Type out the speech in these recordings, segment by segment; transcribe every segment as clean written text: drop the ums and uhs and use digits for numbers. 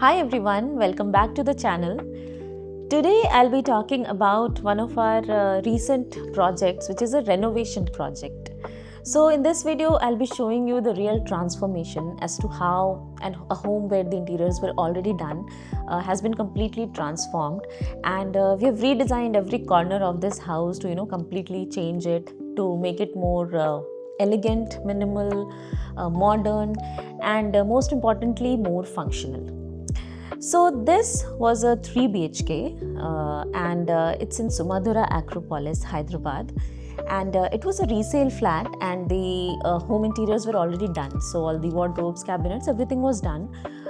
Hi everyone, welcome back to the channel. Today I'll be talking about one of our recent projects, which is a renovation project. So in this video I'll be showing you the real transformation as to how a home where the interiors were already done has been completely transformed, and we have redesigned every corner of this house to completely change it, to make it more elegant, minimal, modern, and most importantly more functional. So this was a 3 BHK and it's in Sumadura Acropolis, Hyderabad, and it was a resale flat, and the home interiors were already done. So all the wardrobes, cabinets, everything was done,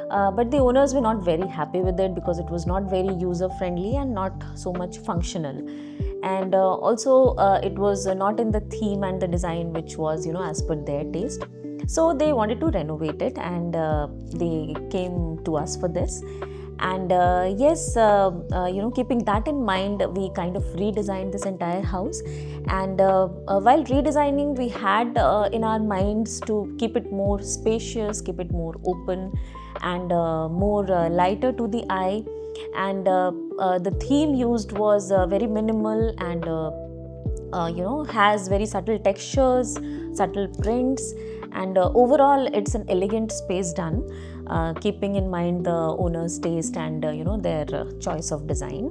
but the owners were not very happy with it because it was not very user friendly and not so much functional, and also it was not in the theme and the design which was as per their taste. So they wanted to renovate it, and they came to us for this. And keeping that in mind, we kind of redesigned this entire house. And while redesigning, we had in our minds to keep it more spacious, keep it more open, and more lighter to the eye. And the theme used was very minimal and has very subtle textures, subtle prints, and overall it's an elegant space done, keeping in mind the owner's taste and their choice of design.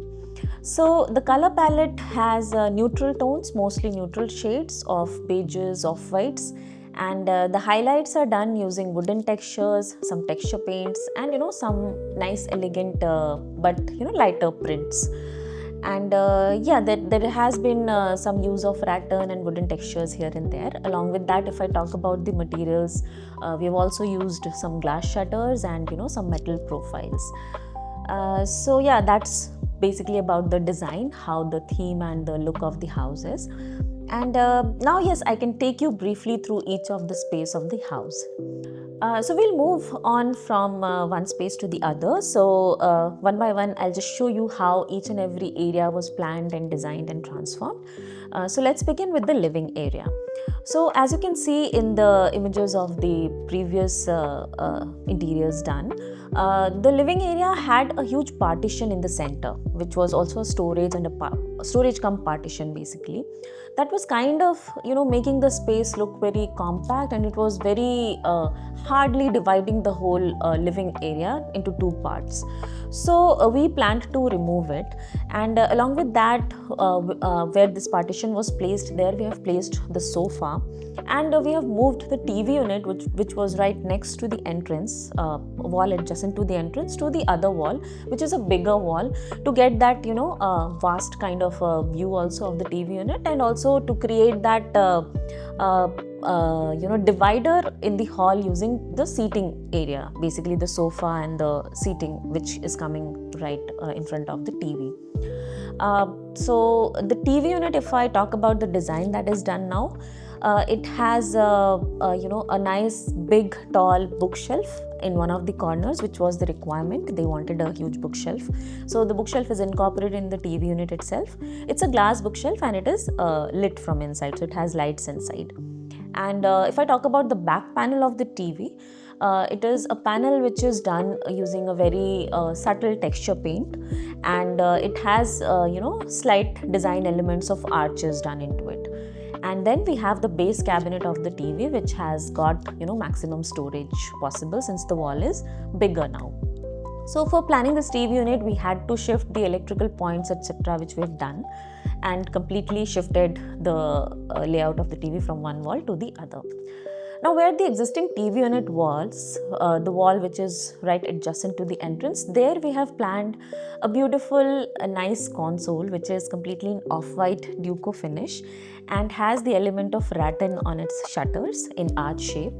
So the color palette has neutral tones, mostly neutral shades of beiges, off whites, and the highlights are done using wooden textures, some texture paints, and some nice elegant but lighter prints. And there has been some use of rattan and wooden textures here and there. Along with that, if I talk about the materials, we have also used some glass shutters and some metal profiles. That's basically about the design, how the theme and the look of the house is. And now, yes, I can take you briefly through each of the space of the house. So we'll move on from one space to the other. So one by one, I'll just show you how each and every area was planned and designed and transformed. So let's begin with the living area. So as you can see in the images of the previous interiors done, the living area had a huge partition in the center, which was also a storage and a storage cum partition basically. That was kind of making the space look very compact, and it was very hardly dividing the whole living area into two parts. So we planned to remove it, and along with that, where this partition was placed, there we have placed the sofa, and we have moved the TV unit, which was right next to the entrance, wall adjacent to the entrance, to the other wall, which is a bigger wall, to get that vast kind of view also of the TV unit, and also to create that divider in the hall using the seating area, basically the sofa and the seating which is coming right in front of the TV. So the TV unit, if I talk about the design that is done now, it has a nice big tall bookshelf in one of the corners, which was the requirement. They wanted a huge bookshelf, so the bookshelf is incorporated in the TV unit itself. It's a glass bookshelf, and it is lit from inside, so it has lights inside. And if I talk about the back panel of the TV, it is a panel which is done using a very subtle texture paint, and it has slight design elements of arches done into it. And then we have the base cabinet of the TV, which has got maximum storage possible since the wall is bigger now. So for planning this TV unit, we had to shift the electrical points, etc., which we've done, and completely shifted the layout of the TV from one wall to the other. Now, where the existing TV unit was, the wall which is right adjacent to the entrance, there we have planned a beautiful, nice console which is completely in off-white duco finish and has the element of rattan on its shutters in arch shape.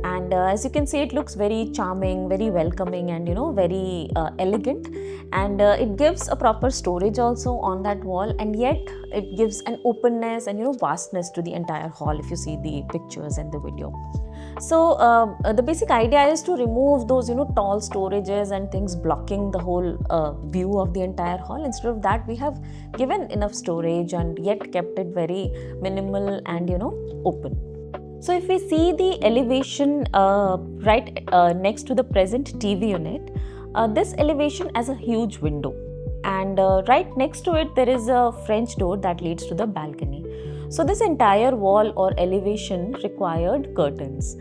And as you can see, it looks very charming, very welcoming, and very elegant, and it gives a proper storage also on that wall, and yet it gives an openness and vastness to the entire hall if you see the pictures and the video. So the basic idea is to remove those tall storages and things blocking the whole view of the entire hall. Instead of that, we have given enough storage and yet kept it very minimal and open. So if we see the elevation right next to the present TV unit, This elevation has a huge window, and right next to it there is a French door that leads to the balcony. So this entire wall or elevation required curtains,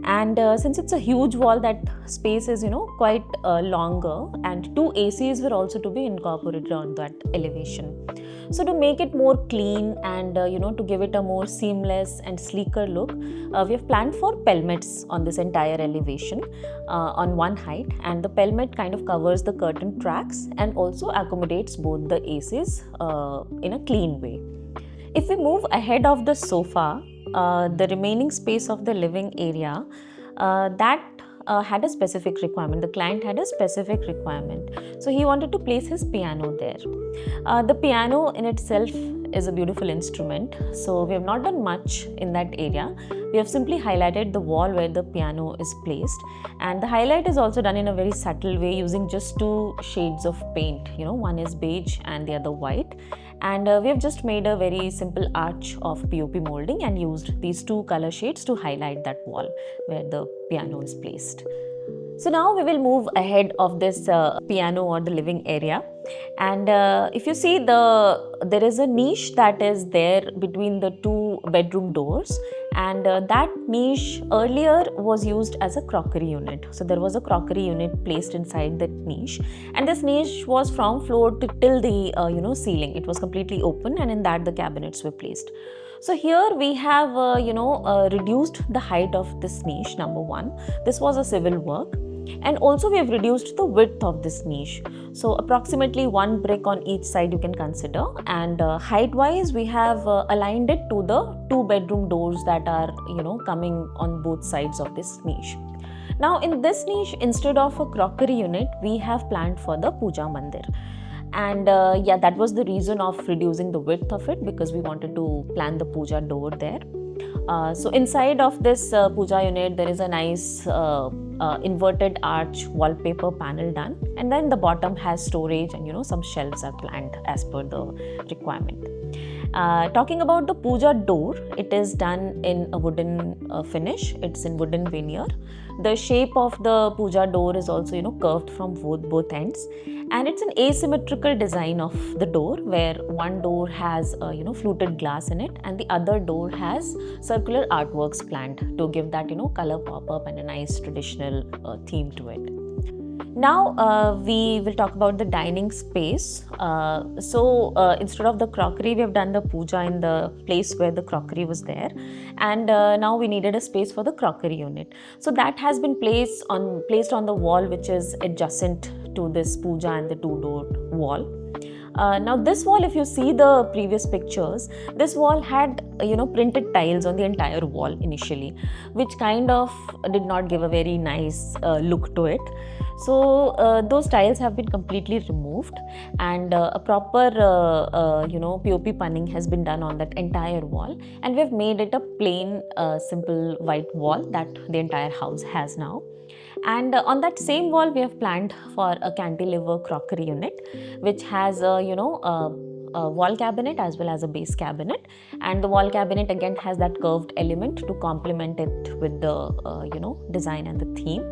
and since it's a huge wall, that space is quite longer, and two ACs were also to be incorporated on that elevation. So to make it more clean and to give it a more seamless and sleeker look, we have planned for pelmets on this entire elevation on one height, and the pelmet kind of covers the curtain tracks and also accommodates both the ACs in a clean way. If we move ahead of the sofa, the remaining space of the living area, that had a specific requirement. The client had a specific requirement. So he wanted to place his piano there. The piano in itself is a beautiful instrument. So we have not done much in that area. We have simply highlighted the wall where the piano is placed. And the highlight is also done in a very subtle way using just two shades of paint. One is beige and the other white. And we have just made a very simple arch of POP molding and used these two color shades to highlight that wall where the piano is placed. So now we will move ahead of this piano or the living area, and if you see, there is a niche that is there between the two bedroom doors, and that niche earlier was used as a crockery unit. So there was a crockery unit placed inside that niche, and this niche was from floor to till the ceiling. It was completely open, and in that the cabinets were placed. So here we have reduced the height of this niche. Number one, this was a civil work, and also we have reduced the width of this niche. So approximately one brick on each side you can consider, and height wise we have aligned it to the two bedroom doors that are coming on both sides of this niche. Now in this niche, instead of a crockery unit, we have planned for the puja mandir. And that was the reason of reducing the width of it, because we wanted to plan the puja door there. So inside of this puja unit, there is a nice inverted arch wallpaper panel done, and then the bottom has storage and some shelves are planned as per the requirement. Talking about the puja door, it is done in a wooden finish. It's in wooden veneer. The shape of the puja door is also curved from both ends, and it's an asymmetrical design of the door, where one door has fluted glass in it and the other door has circular artworks planned to give that color pop up and a nice traditional theme to it. Now we will talk about the dining space. Instead of the crockery, we have done the puja in the place where the crockery was there, and now we needed a space for the crockery unit. So that has been placed on the wall which is adjacent to this puja and the two-door wall. Now this wall, if you see the previous pictures, this wall had printed tiles on the entire wall initially, which kind of did not give a very nice look to it. So those tiles have been completely removed, and a proper POP punning has been done on that entire wall, and we have made it a plain simple white wall that the entire house has now. And on that same wall, we have planned for a cantilever crockery unit, which has a wall cabinet as well as a base cabinet, and the wall cabinet again has that curved element to complement it with the design and the theme,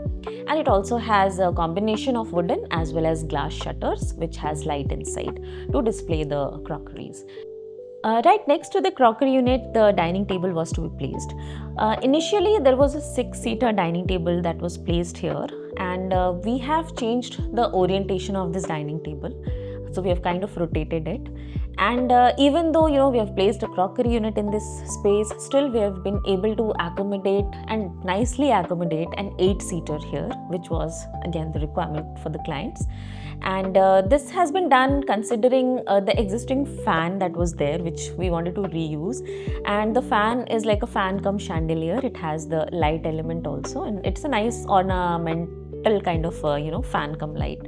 and it also has a combination of wooden as well as glass shutters which has light inside to display the crockeries. Right next to the crockery unit, the dining table was to be placed. Initially, there was a 6-seater dining table that was placed here, and we have changed the orientation of this dining table. So we have kind of rotated it, and even though we have placed a crockery unit in this space, still we have been able to accommodate and nicely accommodate an 8-seater here, which was again the requirement for the clients. And this has been done considering the existing fan that was there, which we wanted to reuse, and the fan is like a fan cum chandelier. It has the light element also, and it's a nice ornamental kind of fan cum light.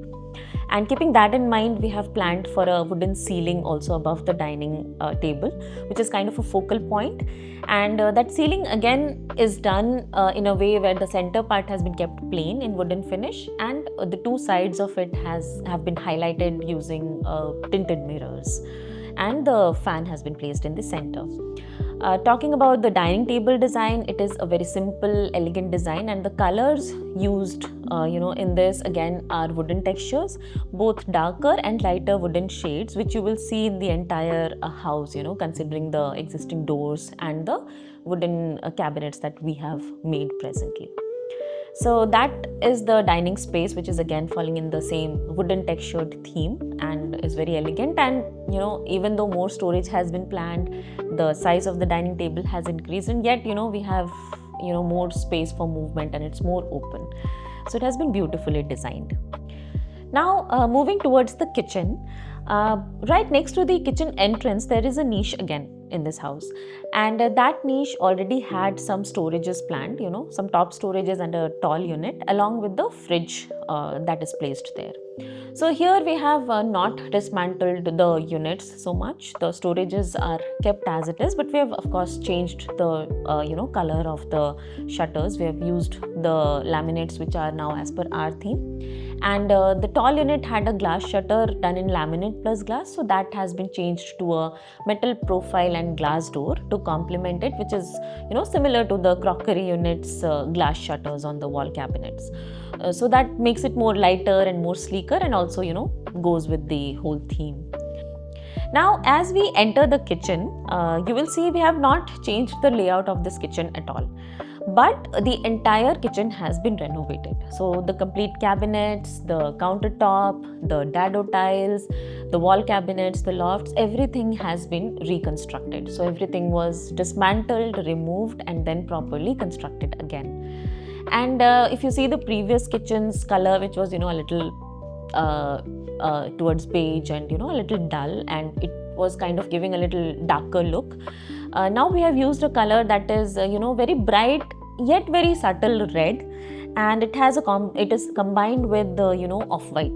And keeping that in mind, we have planned for a wooden ceiling also above the dining table, which is kind of a focal point. And that ceiling again is done in a way where the center part has been kept plain in wooden finish, and the two sides of it have been highlighted using tinted mirrors. And the fan has been placed in the center. Talking about the dining table design, it is a very simple, elegant design, and the colors used, in this again are wooden textures, both darker and lighter wooden shades, which you will see in the entire house. Considering the existing doors and the wooden cabinets that we have made presently. So that is the dining space, which is again falling in the same wooden textured theme and is very elegant. And even though more storage has been planned, the size of the dining table has increased, and yet we have more space for movement and it's more open. So it has been beautifully designed. Now moving towards the kitchen, right next to the kitchen entrance there is a niche again in this house, and that niche already had some storages planned, some top storages and a tall unit along with the fridge that is placed there. So here we have not dismantled the units so much. The storages are kept as it is, but we have of course changed the color of the shutters. We have used the laminates which are now as per our theme, and the tall unit had a glass shutter done in laminate plus glass, so that has been changed to a metal profile and glass door to complement it, which is similar to the crockery units glass shutters on the wall cabinets. So that makes it more lighter and more sleeker, and also goes with the whole theme. Now as we enter the kitchen, you will see we have not changed the layout of this kitchen at all, but the entire kitchen has been renovated. So the complete cabinets, the countertop, the dado tiles, the wall cabinets, the lofts, everything has been reconstructed. So everything was dismantled, removed, and then properly constructed again. And if you see the previous kitchen's color, which was a little towards beige and a little dull, and it was kind of giving a little darker look. Now we have used a color that is very bright yet very subtle red, and it has it is combined with the off-white.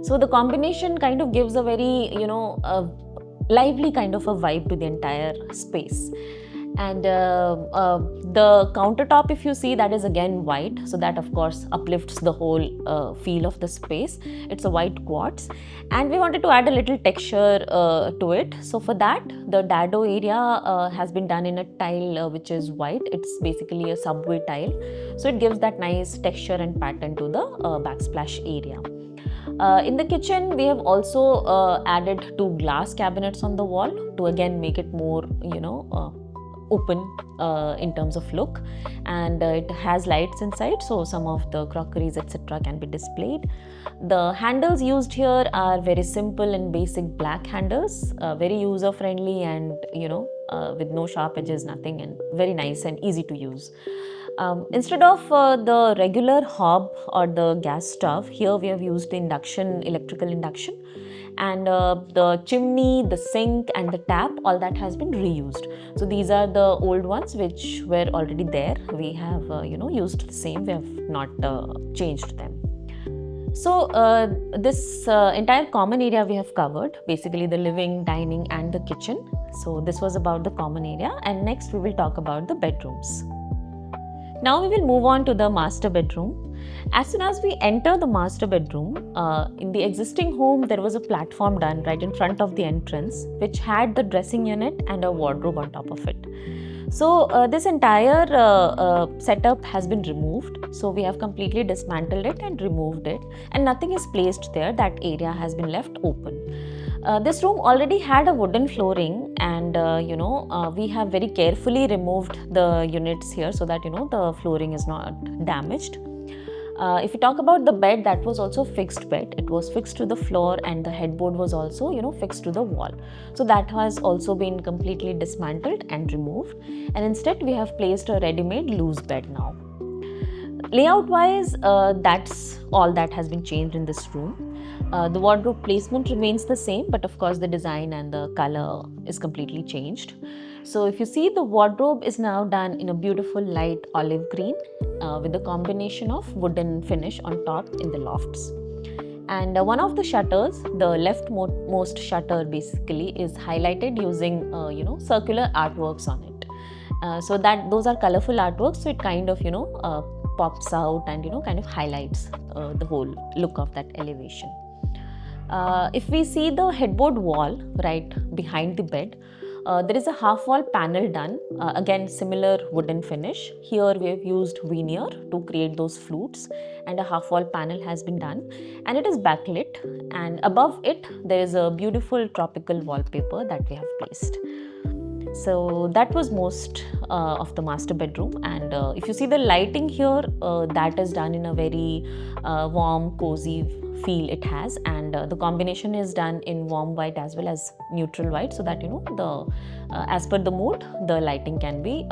So the combination kind of gives a very lively kind of a vibe to the entire space. And the countertop, if you see, that is again white, so that of course uplifts the whole feel of the space. It's a white quartz, and we wanted to add a little texture to it. So for that, the dado area has been done in a tile which is white. It's basically a subway tile, so it gives that nice texture and pattern to the backsplash area. In the kitchen, we have also added 2 glass cabinets on the wall to again make it more open in terms of look, and it has lights inside, so some of the crockeries etc. can be displayed. The handles used here are very simple and basic black handles, very user friendly, and with no sharp edges, nothing, and very nice and easy to use. Instead of the regular hob or the gas stove, here we have used the electrical induction, and the chimney, the sink and the tap, all that has been reused. So these are the old ones which were already there. We have used the same, we have not changed them. So this entire common area we have covered, basically the living, dining and the kitchen. So this was about the common area, and next we will talk about the bedrooms. Now we will move on to the master bedroom. As soon as we enter the master bedroom, in the existing home there was a platform done right in front of the entrance which had the dressing unit and a wardrobe on top of it. So this entire setup has been removed. So we have completely dismantled it and removed it, and nothing is placed there. That area has been left open. This room already had a wooden flooring, and we have very carefully removed the units here so that the flooring is not damaged. If you talk about the bed, that was also fixed bed. It was fixed to the floor, and the headboard was also fixed to the wall. So that has also been completely dismantled and removed, and instead we have placed a ready-made loose bed now. Layout wise, that's all that has been changed in this room. The wardrobe placement remains the same, but of course the design and the color is completely changed. So if you see, the wardrobe is now done in a beautiful light olive green with a combination of wooden finish on top in the lofts. And one of the shutters, the leftmost shutter basically, is highlighted using circular artworks on it. So that those are colorful artworks, so it kind of pops out and kind of highlights the whole look of that elevation. If we see the headboard wall right behind the bed, There is a half wall panel done, again similar wooden finish. Here we have used veneer to create those flutes, and a half wall panel has been done, and it is backlit, and above it there is a beautiful tropical wallpaper that we have placed. So that was most of the master bedroom, and if you see the lighting here, that is done in a very warm, cozy feel it has, and the combination is done in warm white as well as neutral white, so that the as per the mood the lighting can be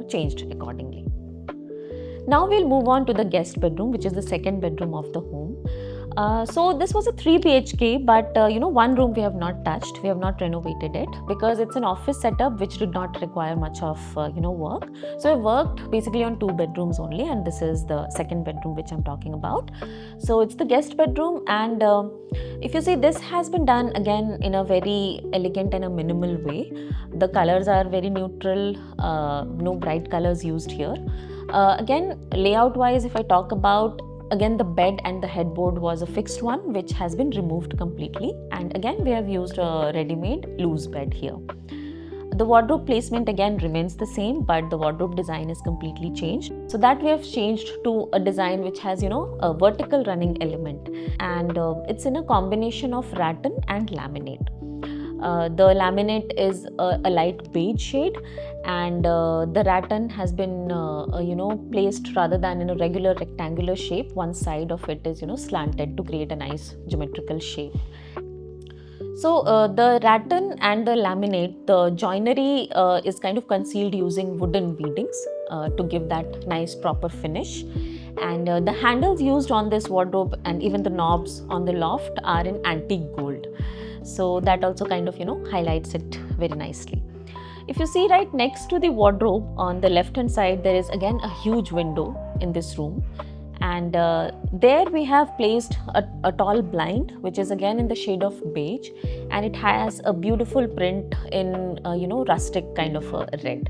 changed accordingly. Now we'll move on to the guest bedroom, which is the second bedroom of the home. So this was a 3 BHK, but one room we have not touched. We have not renovated it because it's an office setup which did not require much of work. So I worked basically on 2 bedrooms only, and this is the second bedroom which I'm talking about. So it's the guest bedroom, and if you see, this has been done again in a very elegant and a minimal way. The colors are very neutral, no bright colors used here. Again, layout wise, if I talk about, again the bed and the headboard was a fixed one which has been removed completely, and again we have used a ready-made loose bed here. The wardrobe placement again remains the same, but the wardrobe design is completely changed, so that we have changed to a design which has a vertical running element, and it's in a combination of rattan and laminate. The laminate is a light beige shade, and the rattan has been placed rather than in a regular rectangular shape. One side of it is slanted to create a nice geometrical shape. So the rattan and the laminate, the joinery is kind of concealed using wooden beadings to give that nice proper finish, and the handles used on this wardrobe and even the knobs on the loft are in antique gold. So that also kind of highlights it very nicely. If you see right next to the wardrobe on the left hand side, there is again a huge window in this room, and there we have placed a tall blind which is again in the shade of beige, and it has a beautiful print in rustic kind of a red,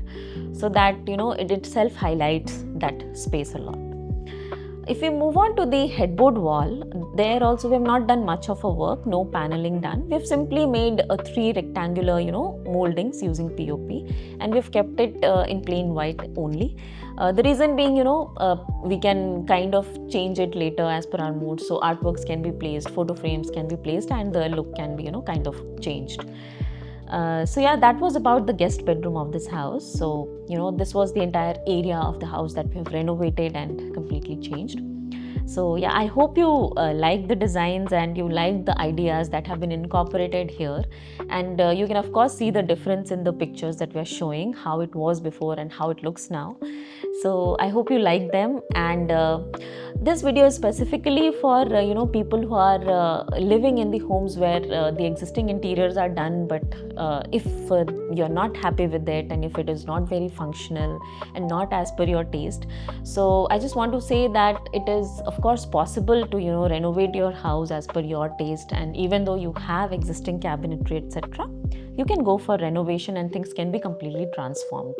so that it itself highlights that space a lot. If we move on to the headboard wall, there also we have not done much of a work, no paneling done. We have simply made 3 rectangular, moldings using POP, and we've kept it in plain white only. The reason being, we can kind of change it later as per our mood. So artworks can be placed, photo frames can be placed, and the look can be, kind of changed. So yeah, that was about the guest bedroom of this house. So this was the entire area of the house that we have renovated and completely changed. So yeah, I hope you like the designs and you like the ideas that have been incorporated here, and you can of course see the difference in the pictures that we are showing, how it was before and how it looks now. So I hope you like them, and this video is specifically for people who are living in the homes where the existing interiors are done, but if you're not happy with it and if it is not very functional and not as per your taste, so I just want to say that it is of course possible to renovate your house as per your taste, and even though you have existing cabinetry etc., you can go for renovation and things can be completely transformed.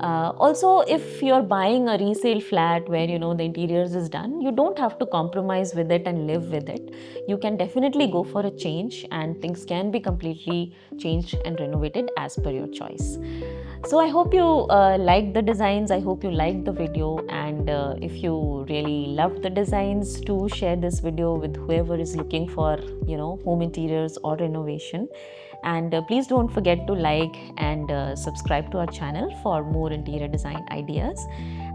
Also, if you're buying a resale flat where the interiors is done, you don't have to compromise with it and live with it. You can definitely go for a change, and things can be completely changed and renovated as per your choice. So I hope you liked the designs, I hope you liked the video, and if you really loved the designs, do share this video with whoever is looking for home interiors or renovation. And please don't forget to like and subscribe to our channel for more interior design ideas.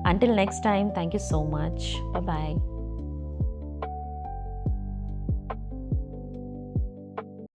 Until next time, thank you so much. Bye bye.